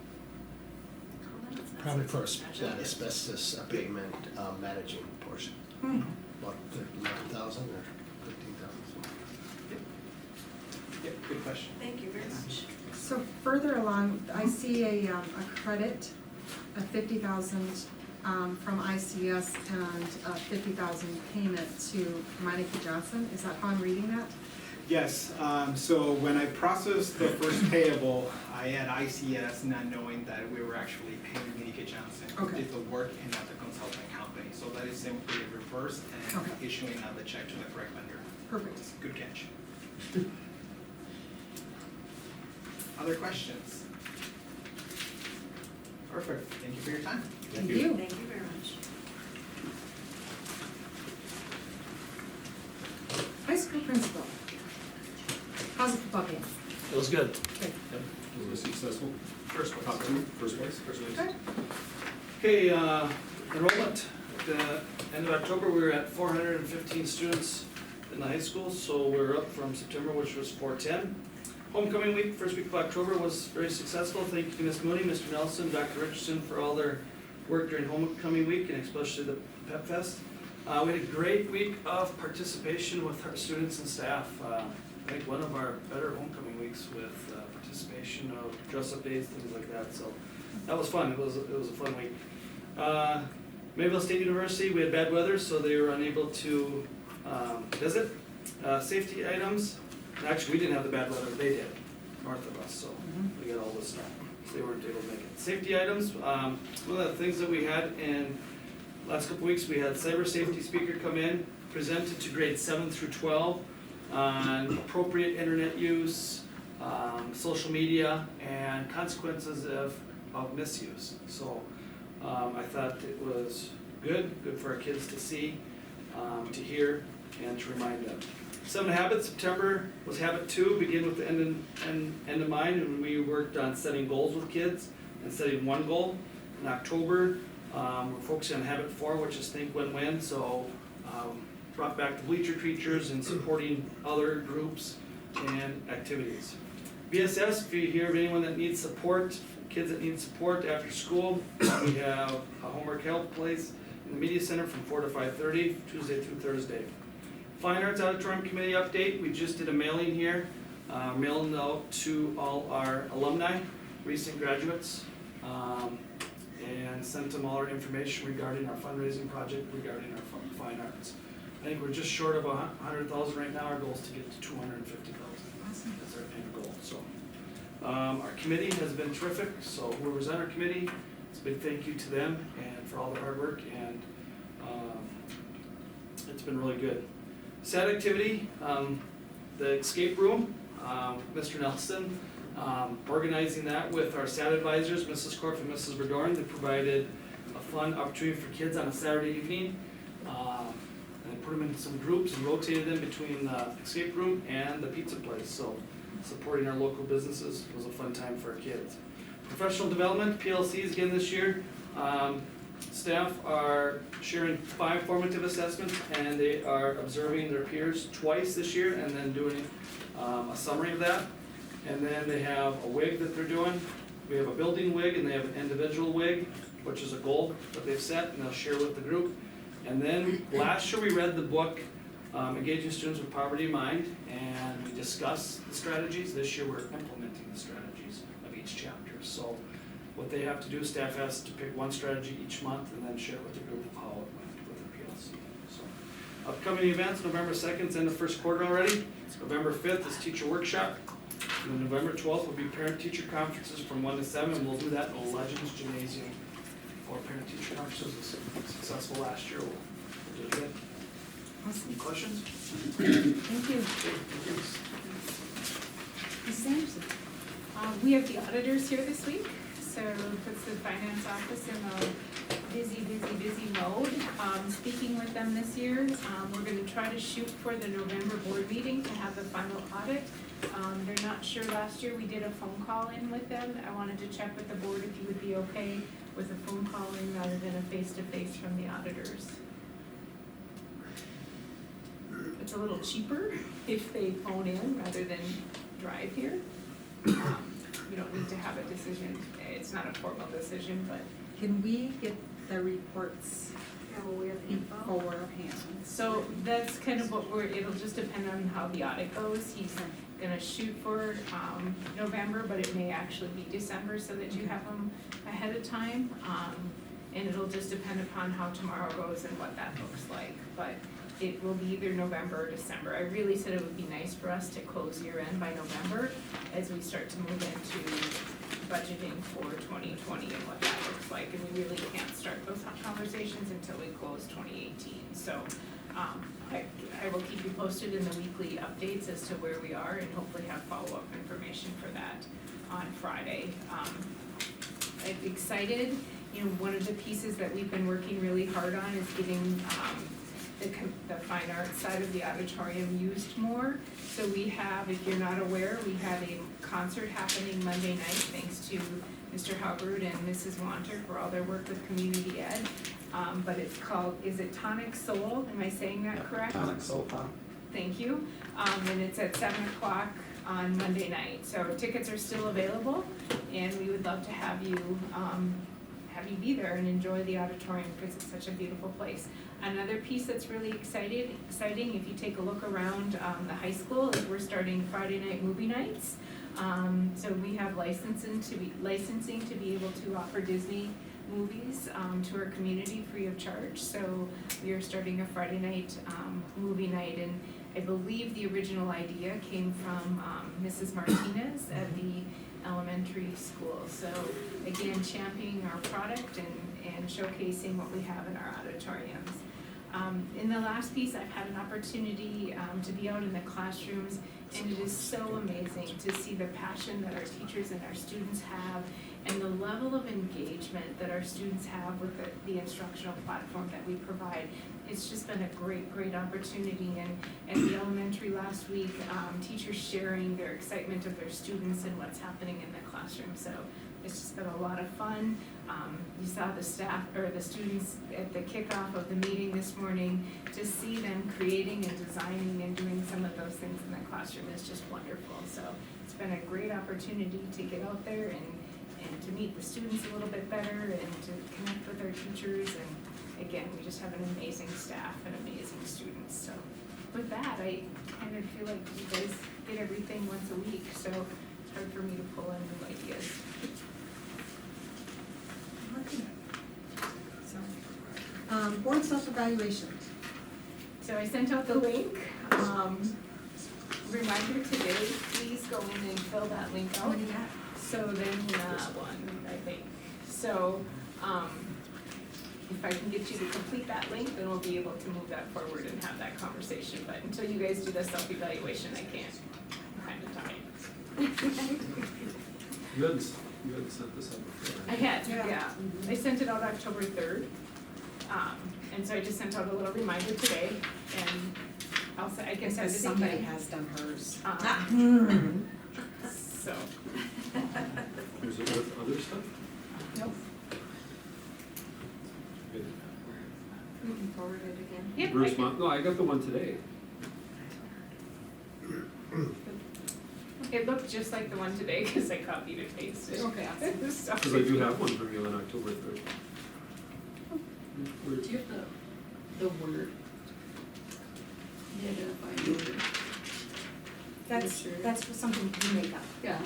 Probably for that asbestos abatement managing portion. About 11,000 or 15,000. Yep, good question. Thank you very much. So further along, I see a credit of 50,000 from ICS and a 50,000 payment to Meineke Johnson. Is that how I'm reading that? Yes, so when I processed the first payable, I had ICS not knowing that we were actually paying Meineke Johnson, who Okay. did the work and not the consulting company. So that is simply a reverse and Okay. issuing of the check to the correct vendor. Perfect. Good catch. Other questions? Perfect, thank you for your time. Thank you. Thank you very much. High school principal. How's the football game? It was good. Good. It was successful. First one. Top 2, first place. Good. Okay, enrollment, at the end of October, we were at 415 students in the high school, so we're up from September, which was 410. Homecoming week, first week of October, was very successful. Thank you, Ms. Mooney, Mr. Nelson, Dr. Richardson for all their work during homecoming week, and especially the Pep Fest. We had a great week of participation with our students and staff. I think one of our better homecoming weeks with participation of dress-up days, things like that, so that was fun. It was a fun week. Mayville State University, we had bad weather, so they were unable to visit. Safety items, actually, we didn't have the bad weather, they did, north of us, so we got all this stuff. So they weren't able to make it. Safety items, one of the things that we had in last couple weeks, we had cyber safety speaker come in, presented to grades 7 through 12 on appropriate internet use, social media, and consequences of misuse. So I thought it was good for our kids to see, to hear, and to remind them. 7 Habits, September was Habit 2, begin with the end in mind, and we worked on setting goals with kids and setting one goal. In October, we're focusing on Habit 4, which is Think Win-Win, so brought back the bleacher creatures and supporting other groups and activities. VSS, if you hear of anyone that needs support, kids that need support after school, we have a homework help place in the media center from 4 to 5:30, Tuesday through Thursday. Fine Arts Auditorium Committee update, we just did a mailing here, mailing out to all our alumni, recent graduates, and sent them all our information regarding our fundraising project regarding our fine arts. I think we're just short of 100,000 right now, our goal is to get to 250,000. That's our end goal, so. Our committee has been terrific, so whoever's on our committee, it's a big thank you to them and for all their hard work, and it's been really good. Sad activity, the escape room, Mr. Nelson, organizing that with our SAT advisors, Mrs. Korf and Mrs. Verdorn. They provided a fun opportunity for kids on a Saturday evening. And put them in some groups and rotated them between the escape room and the pizza place. So supporting our local businesses was a fun time for our kids. Professional development, PLCs again this year. Staff are sharing 5 formative assessments, and they are observing their peers twice this year and then doing a summary of that. And then they have a WIG that they're doing. We have a building WIG and they have an individual WIG, which is a goal that they've set and they'll share with the group. And then last year we read the book, Engaging Students with Poverty in Mind, and we discussed the strategies. This year we're implementing the strategies of each chapter. So what they have to do, staff has to pick one strategy each month and then share it with the group of how it went with the PLC. So upcoming events, November 2nd is in the first quarter already. November 5th is teacher workshop. And then November 12th will be parent-teacher conferences from 1 to 7, and we'll do that in the Legends Gymnasium for parent-teacher conferences. It was successful last year, we'll do it again. Awesome. Any questions? Thank you. Mrs. Anderson? We have the auditors here this week, so it puts the finance office in a busy mode. Speaking with them this year, we're gonna try to shoot for the November board meeting to have the final audit. They're not sure, last year we did a phone call in with them. I wanted to check with the board if you would be okay with a phone call in rather than a face-to-face from the auditors. It's a little cheaper if they phone in rather than drive here. You don't need to have a decision, it's not a formal decision, but. Can we get the reports Yeah, well, we have info. beforehand? So that's kind of what it'll just depend on how the audit goes. He's gonna shoot for, November, but it may actually be December so that you have them ahead of time. And it'll just depend upon how tomorrow goes and what that looks like, but it will be either November or December. I really said it would be nice for us to close year end by November as we start to move into budgeting for 2020 and what that looks like. And we really can't start those conversations until we close 2018. So I will keep you posted in the weekly updates as to where we are and hopefully have follow-up information for that on Friday. I'm excited, you know, one of the pieces that we've been working really hard on is getting the fine arts side of the auditorium used more. So we have, if you're not aware, we have a concert happening Monday night, thanks to Mr. Hubbard and Mrs. Wanter for all their work with community ed. But it's called, is it Tonic Soul? Am I saying that correct? Tonic Soul Pop. Thank you. And it's at 7 o'clock on Monday night. So tickets are still available, and we would love to have you be there and enjoy the auditorium because it's such a beautiful place. Another piece that's really exciting, if you take a look around the high school, is we're starting Friday night movie nights. So we have licensing to be able to offer Disney movies to our community free of charge. So we are starting a Friday night movie night, and I believe the original idea came from Mrs. Martinez at the elementary school. So again, championing our product and showcasing what we have in our auditoriums. In the last piece, I've had an opportunity to be out in the classrooms, and it is so amazing to see the passion that our teachers and our students have and the level of engagement that our students have with the instructional platform that we provide. It's just been a great opportunity. And at the elementary last week, teachers sharing their excitement of their students and what's happening in the classroom. So it's just been a lot of fun. You saw the staff or the students at the kickoff of the meeting this morning. To see them creating and designing and doing some of those things in the classroom is just wonderful. So it's been a great opportunity to get out there and to meet the students a little bit better and to connect with our teachers. And again, we just have an amazing staff and amazing students. So with that, I kind of feel like you guys get everything once a week, so it's hard for me to pull in new ideas. So, board self-evaluation. So I sent out the link. Reminder today, please go in and fill that link out. So then, one, I think. So, if I can get you to complete that link, then we'll be able to move that forward and have that conversation. But until you guys do the self-evaluation, I can't. I'm kind of tired. You hadn't set this up before. I had, yeah. I sent it out October 3rd. And so I just sent out a little reminder today, and I can send it Somebody again. has done hers. So, Was it with other stuff? nope. Good. You can forward it again. Yep, Bruce, no, I got the one today. It looked just like the one today, cause I copied and pasted. Okay, awesome. So- Because I do have one from you on October 3rd. Do you have the word? The identifying word? That's something you make up. Yeah.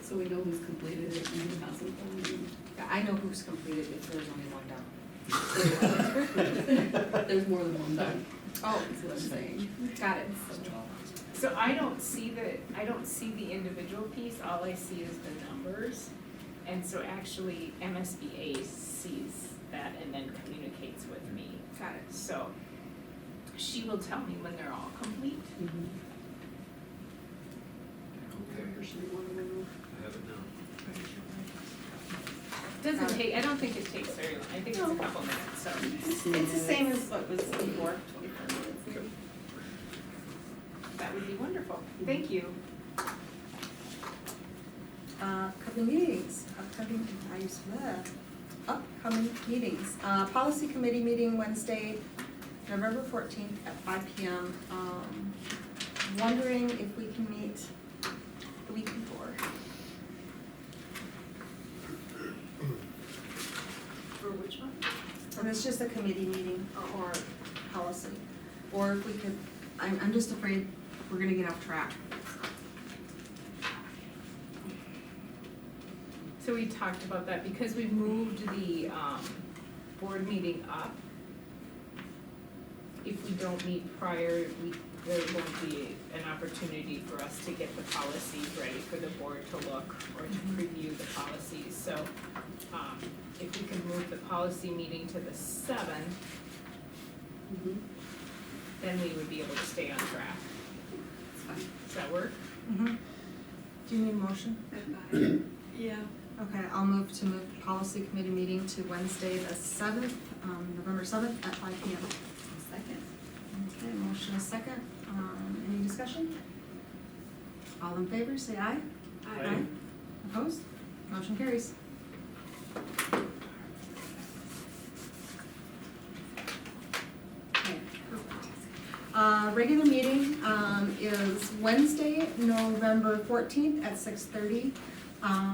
So we know who's completed it and who hasn't done Yeah, I know who's completed if there's only one done. it. There's more than one done, Oh, is what I'm saying. got it. So I don't see the individual piece, all I see is the numbers. And so actually MSBA sees that and then communicates with me. Got it. So she will tell me when they're all complete. Okay, I have it now. Doesn't take, I don't think it takes very long, I think it's a couple minutes, so. It's the same as what was before. 24 minutes. That would be wonderful, thank you. Upcoming meetings. Policy committee meeting Wednesday, November 14th at 5 p.m. Wondering if we can meet the week before. For which one? And it's just a committee meeting or policy. Or if we could, I'm just afraid we're gonna get off track. So we talked about that, because we moved the, board meeting up. If we don't meet prior, there won't be an opportunity for us to get the policies ready for the board to look or to preview the policies, so, if we can move the policy meeting to the 7th, then we would be able to stay on track. It's fine. Does that work? Mm-hmm. Do you need a motion? Yeah. Okay, I'll move the policy committee meeting to Wednesday, the 7th, November 7th at 5 p.m. Second. Okay, motion is second. Any discussion? All in favor, say aye. Aye. Opposed? Motion carries. Okay. Regular meeting, is Wednesday, November 14th at 6:30.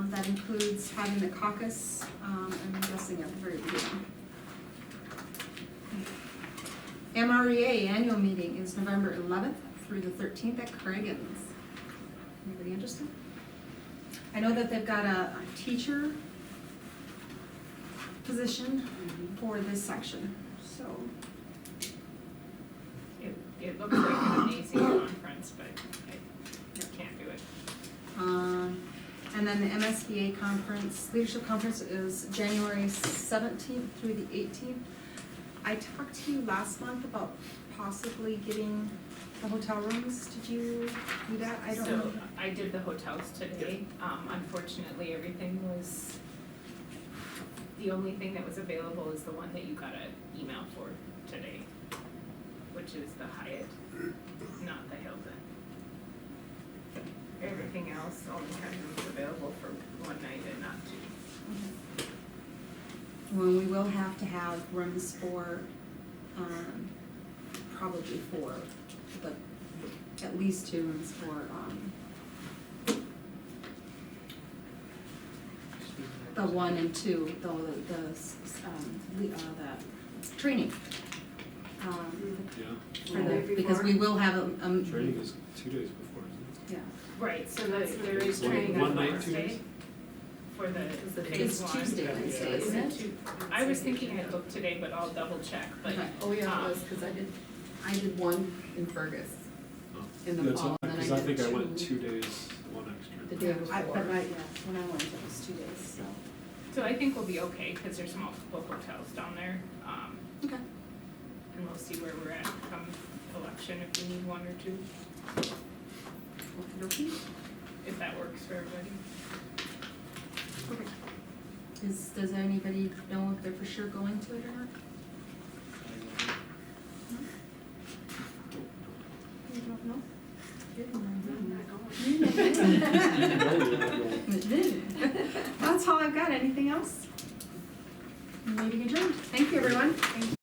That includes having the caucus, I'm guessing at the very beginning. MREA annual meeting is November 11th through the 13th at Craigan's. Anybody interested? I know that they've got a teacher position for this section, so. It looks like an amazing conference, but I can't do it. And then the MSBA conference, leadership conference is January 17th through the 18th. I talked to you last month about possibly getting the hotel rooms. Did you do that? I don't know. So I did the hotels today. Unfortunately, everything was, the only thing that was available is the one that you got an email for today, which is the Hyatt, not the Hilton. Everything else only had rooms available for one night and not two. Well, we will have to have rooms for, probably four, but at least two rooms for, the 1 and 2, the training. Yeah, For the, because we will have training is 2 days before, isn't yeah. Right, so there is One- training one on night, 2 Wednesday days? for the It's phase one. Tuesday, Wednesday, Is isn't it it? Tu- I was thinking I looked today, but I'll double check, but Okay. Oh, yeah, it was, cause I did one in Fergus it? in the That's fall, and then because I think I went two 2 days, 1 extra. the day before. But right, yeah, when I went, it was 2 days, so. so I think we'll be okay, cause there's multiple hotels down there. Okay. And we'll see where we're at come election, if we need 1 or 2, Okey-dokey. if that works for everybody. Perfect. Does anybody know if they're for sure going to it or not? You don't know? That's all I've got. Anything else? Meeting adjourned. Thank you, everyone. Thank you.